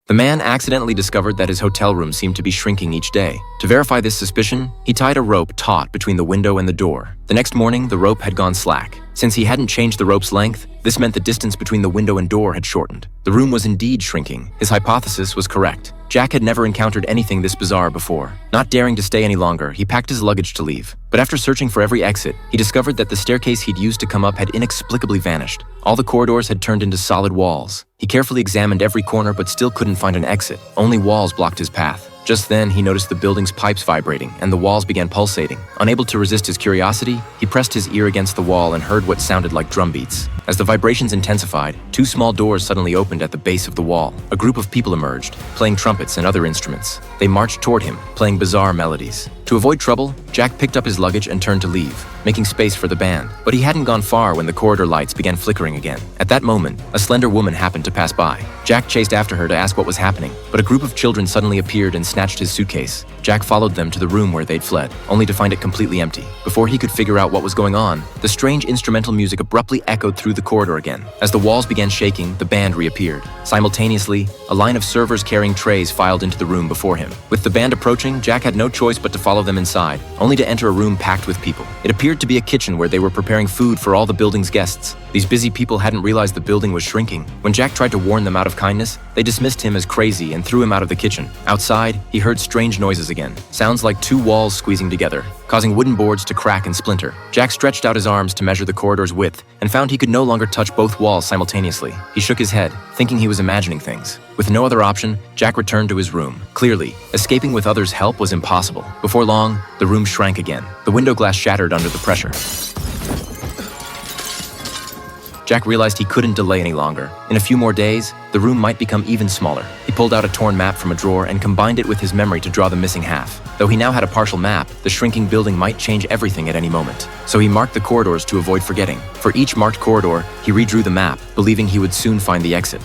The man accidentally discovered that his hotel room seemed to be shrinking each day. To verify this suspicion, he tied a rope taut between the window and the door. The next morning, the rope had gone slack. Since he hadn't changed the rope's length, this meant the distance between the window and door had shortened. The room was indeed shrinking. His hypothesis was correct. Jack had never encountered anything this bizarre before. Not daring to stay any longer, he packed his luggage to leave. But after searching for every exit, he discovered that the staircase he'd used to come up had inexplicably vanished. All the corridors had turned into solid walls. He carefully examined every corner but still couldn't find an exit. Only walls blocked his path. Just then, he noticed the building's pipes vibrating and the walls began pulsating. Unable to resist his curiosity, he pressed his ear against the wall and heard what sounded like drum beats. As the vibrations intensified, two small doors suddenly opened at the base of the wall. A group of people emerged, playing trumpets and other instruments. They marched toward him, playing bizarre melodies. To avoid trouble, Jack picked up his luggage and turned to leave, making space for the band. But he hadn't gone far when the corridor lights began flickering again. At that moment, a slender woman happened to pass by. Jack chased after her to ask what was happening, but a group of children suddenly appeared and snatched his suitcase. Jack followed them to the room where they'd fled, only to find it completely empty. Before he could figure out what was going on, the strange instrumental music abruptly echoed through the corridor again. As the walls began shaking, the band reappeared. Simultaneously, a line of servers carrying trays filed into the room before him. With the band approaching, Jack had no choice but to follow them inside, only to enter a room packed with people. It appeared to be a kitchen where they were preparing food for all the building's guests. These busy people hadn't realized the building was shrinking. When Jack tried to warn them out of kindness, they dismissed him as crazy and threw him out of the kitchen. Outside, he heard strange noises again. Sounds like two walls squeezing together, causing wooden boards to crack and splinter. Jack stretched out his arms to measure the corridor's width and found he could no longer touch both walls simultaneously. He shook his head, thinking he was imagining things. With no other option, Jack returned to his room. Clearly, escaping with others' help was impossible. Before long, the room shrank again. The window glass shattered under the pressure. Jack realized he couldn't delay any longer. In a few more days, the room might become even smaller. He pulled out a torn map from a drawer and combined it with his memory to draw the missing half. Though he now had a partial map, the shrinking building might change everything at any moment. So he marked the corridors to avoid forgetting. For each marked corridor, he redrew the map, believing he would soon find the exit.